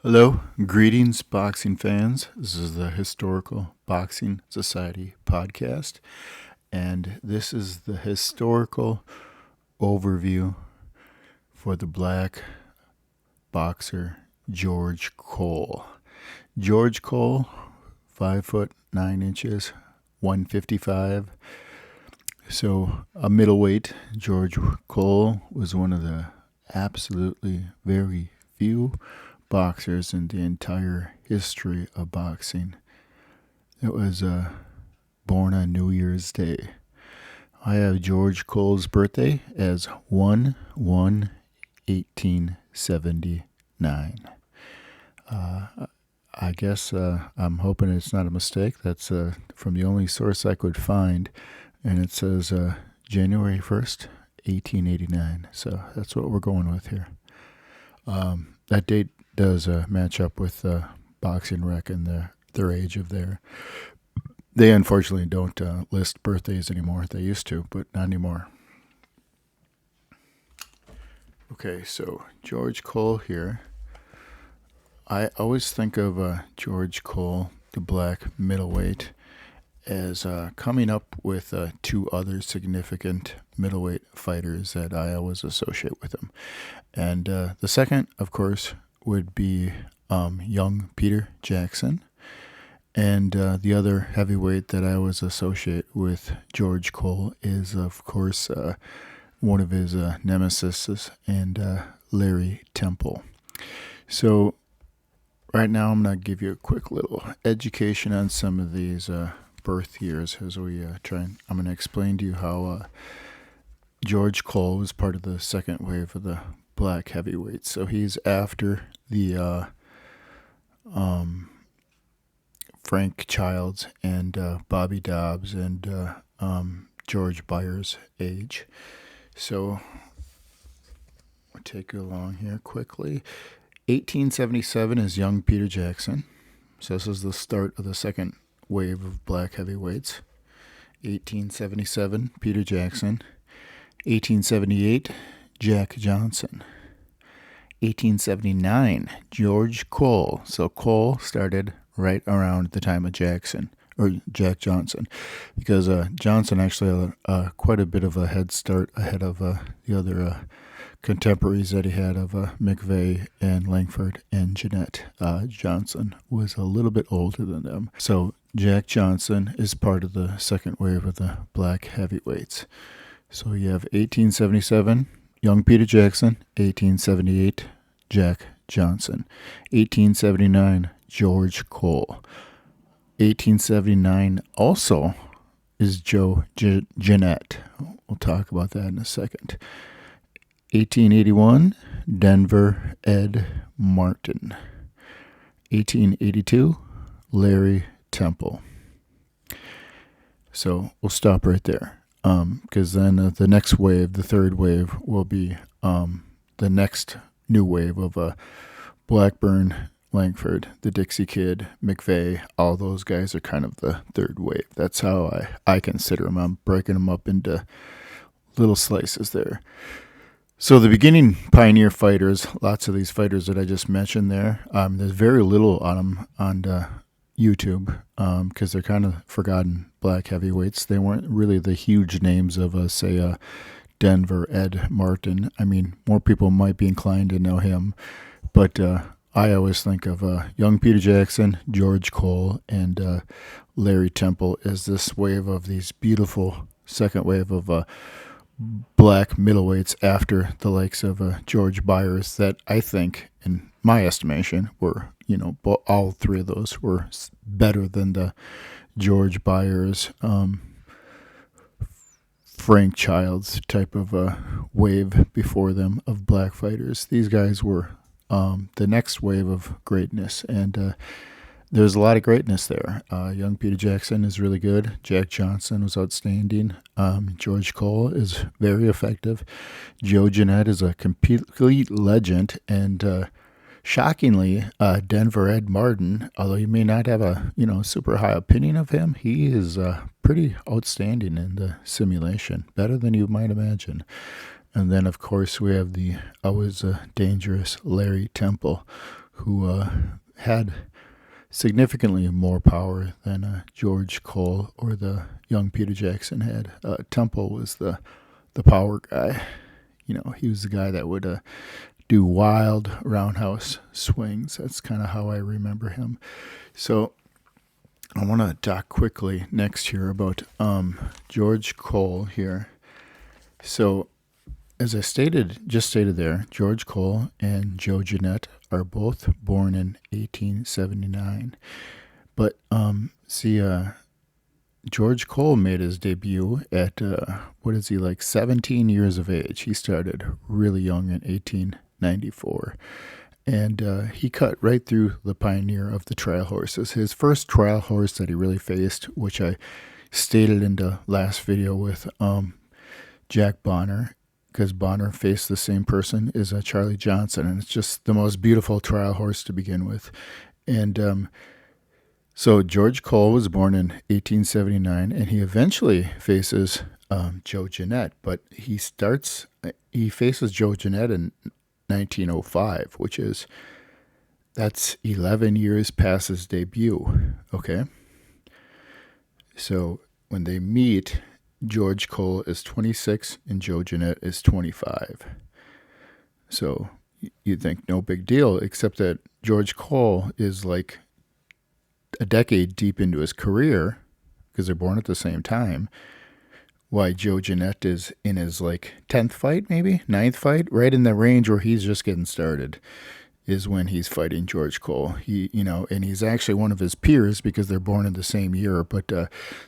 Hello, greetings, boxing fans. This is the Historical Boxing Society podcast, and this is the historical overview for the black boxer George Cole. George Cole, 5'9", 155. So a middleweight. George Cole was one of the absolutely very few boxers in the entire history of boxing. It was born on New Year's Day. I have George Cole's birthday as 1/1/1879. I guess I'm hoping it's not a mistake. That's from the only source I could find, and it says January 1st, 1889. So that's what we're going with here. That date does match up with Boxing Rec and their age of their. They unfortunately don't list birthdays anymore. They used to, but not anymore. Okay, so George Cole here. I always think of George Cole, the black middleweight, as coming up with two other significant middleweight fighters that I always associate with him. And the second, of course, would be young Peter Jackson. And the other heavyweight that I always associate with George Cole is, of course, one of his nemesis, and Larry Temple. So right now I'm going to give you a quick little education on some of these birth years as we I'm going to explain to you how George Cole was part of the second wave of the black heavyweights. So he's after the Frank Childs and Bobby Dobbs and George Byers' age. So I'll take you along here quickly. 1877 is young Peter Jackson. So this is the start of the second wave of black heavyweights. 1877, Peter Jackson. 1878, Jack Johnson. 1879, George Cole. So Cole started right around the time of Jack Johnson, because Johnson actually had quite a bit of a head start ahead of the other contemporaries that he had of McVeigh and Langford and Jeanette. Johnson was a little bit older than them. So Jack Johnson is part of the second wave of the black heavyweights. So you have 1877, young Peter Jackson. 1878, Jack Johnson. 1879, George Cole. 1879 also is Joe Jeanette. We'll talk about that in a second. 1881, Denver Ed Martin. 1882, Larry Temple. So we'll stop right there, because then the next wave, the third wave, will be the next new wave of Blackburn, Langford, the Dixie Kid, McVeigh. All those guys are kind of the third wave. That's how I consider them. I'm breaking them up into little slices there. So the beginning pioneer fighters, lots of these fighters that I just mentioned there, there's very little on them on YouTube, because they're kind of forgotten black heavyweights. They weren't really the huge names of, say, Denver Ed Martin. I mean, more people might be inclined to know him, but I always think of young Peter Jackson, George Cole, and Larry Temple as this wave of these beautiful second wave of black middleweights after the likes of George Byers, that I think, in my estimation, were, all three of those were better than the George Byers, Frank Childs type of wave before them of black fighters. These guys were the next wave of greatness, and there's a lot of greatness there. Young Peter Jackson is really good. Jack Johnson was outstanding. George Cole is very effective. Joe Jeanette is a complete legend, and shockingly, Denver Ed Martin, although you may not have a super high opinion of him, he is pretty outstanding in the simulation, better than you might imagine. And then, of course, we have the always dangerous Larry Temple, who had significantly more power than George Cole or the young Peter Jackson had. Temple was the power guy. He was the guy that would do wild roundhouse swings. That's kind of how I remember him. So I want to talk quickly next here about George Cole here. So as I just stated there, George Cole and Joe Jeanette are both born in 1879. But George Cole made his debut at, 17 years of age. He started really young in 1894. And he cut right through the pioneer of the trial horses. His first trial horse that he really faced, which I stated in the last video with Jack Bonner, because Bonner faced the same person, is Charlie Johnson. And it's just the most beautiful trial horse to begin with. And so George Cole was born in 1879, and he eventually faces Joe Jeanette. But he faces Joe Jeanette in 1905, that's 11 years past his debut. Okay. So when they meet, George Cole is 26 and Joe Jeanette is 25. So you'd think no big deal, except that George Cole is like a decade deep into his career because they're born at the same time. Why Joe Jeanette is in his 10th fight, maybe 9th fight, right in the range where he's just getting started, is when he's fighting George Cole. And he's actually one of his peers because they're born in the same year. But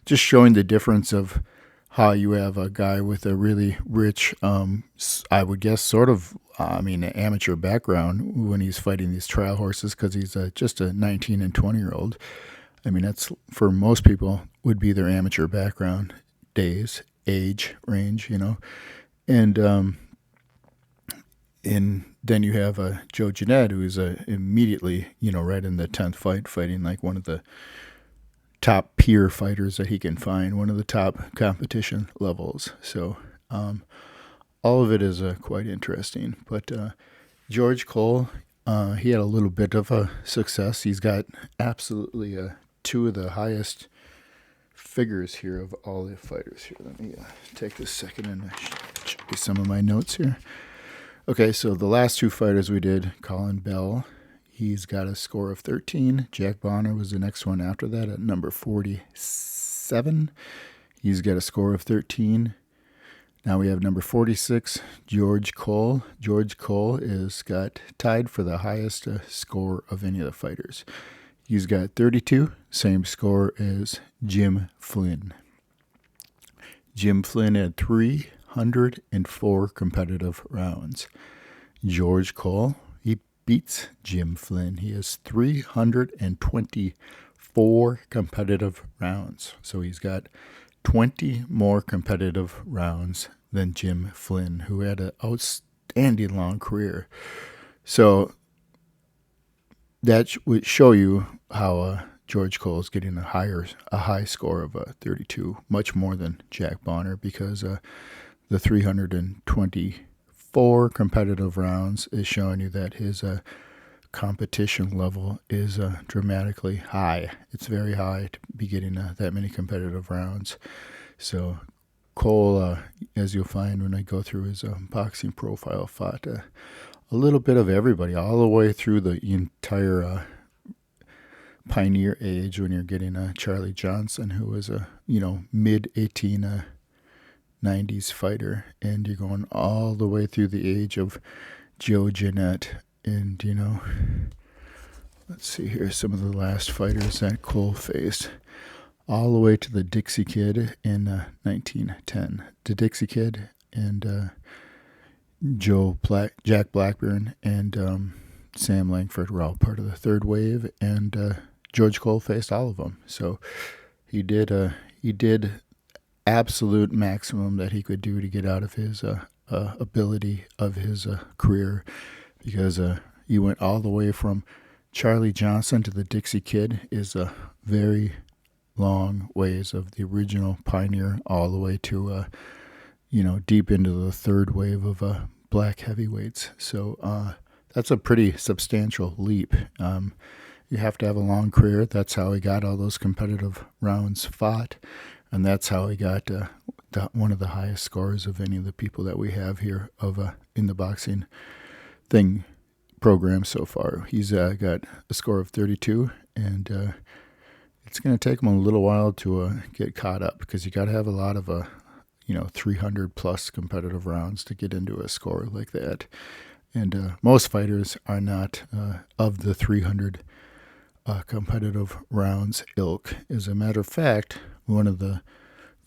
just showing the difference of how you have a guy with a really rich, I would guess, an amateur background when he's fighting these trial horses, because he's just a 19 and 20-year-old. That's, for most people, would be their amateur background days, age range, And then you have Joe Jeanette, who's immediately, right in the 10th fight, fighting like one of the top peer fighters that he can find, one of the top competition levels. So all of it is quite interesting. But George Cole, he had a little bit of a success. He's got absolutely two of the highest figures here of all the fighters here. Let me take this second and show you some of my notes here. Okay, so the last two fighters we did, Colin Bell, he's got a score of 13. Jack Bonner was the next one after that at number 47. He's got a score of 13. Now we have number 46, George Cole. George Cole is got tied for the highest score of any of the fighters. He's got 32, same score as Jim Flynn. Jim Flynn had 304 competitive rounds. George Cole, he beats Jim Flynn. He has 324 competitive rounds. So he's got 20 more competitive rounds than Jim Flynn, who had an outstanding long career. So that would show you how George Cole is getting a high score of 32, much more than Jack Bonner, because the 324 competitive rounds is showing you that his competition level is dramatically high. It's very high to be getting that many competitive rounds. So Cole, as you'll find when I go through his boxing profile, fought a little bit of everybody all the way through the entire pioneer age, when you're getting Charlie Johnson, who was a mid 1890s fighter, and you're going all the way through the age of Joe Jeanette. And let's see here, some of the last fighters that Cole faced, all the way to the Dixie Kid in 1910. The Dixie Kid and Jack Blackburn and Sam Langford were all part of the third wave, and George Cole faced all of them. So he did absolute maximum that he could do to get out of his ability of his career, because he went all the way from Charlie Johnson to the Dixie Kid is a very long ways of the original pioneer all the way to deep into the third wave of black heavyweights. So that's a pretty substantial leap. You have to have a long career. That's how he got all those competitive rounds fought, and that's how he got one of the highest scores of any of the people that we have here in the boxing program so far. He's got a score of 32, and it's going to take him a little while to get caught up, because you got to have a lot of 300 plus competitive rounds to get into a score like that. And most fighters are not of the 300 competitive rounds ilk. As a matter of fact, one of the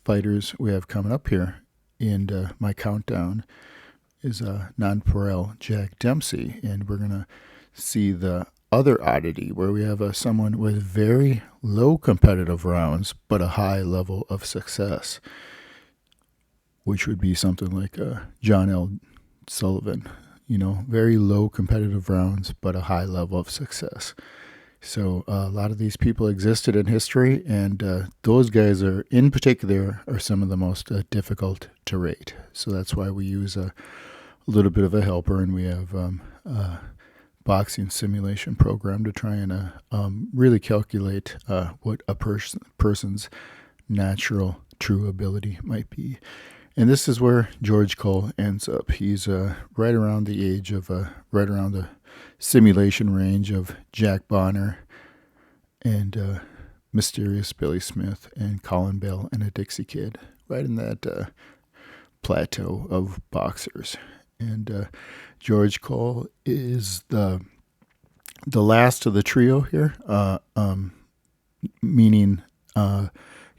fighters we have coming up here in my countdown is Nonpareil Jack Dempsey, and we're going to see the other oddity where we have someone with very low competitive rounds but a high level of success, which would be something like John L. Sullivan. Very low competitive rounds but a high level of success. So a lot of these people existed in history, and those guys in particular are some of the most difficult to rate. So that's why we use a little bit of a helper, and we have a boxing simulation program to try and really calculate what a person's natural true ability might be. And this is where George Cole ends up. He's right around the age of, right around the simulation range of Jack Bonner and Mysterious Billy Smith and Colin Bell and a Dixie Kid, right in that plateau of boxers. And George Cole is the last of the trio here, meaning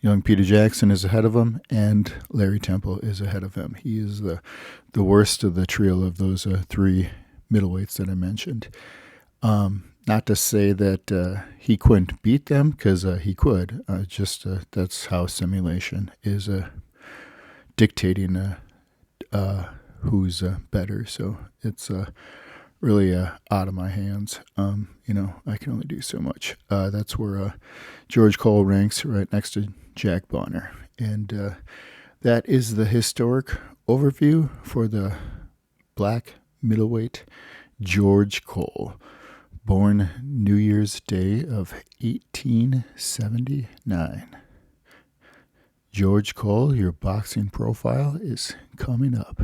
young Peter Jackson is ahead of him, and Larry Temple is ahead of him. He is the worst of the trio of those three middleweights that I mentioned. Not to say that he couldn't beat them, because he could. That's how simulation is dictating who's better. So it's really out of my hands. I can only do so much. That's where George Cole ranks, right next to Jack Bonner. And that is the historic overview for the black middleweight George Cole, born New Year's Day of 1879. George Cole, your boxing profile is coming up.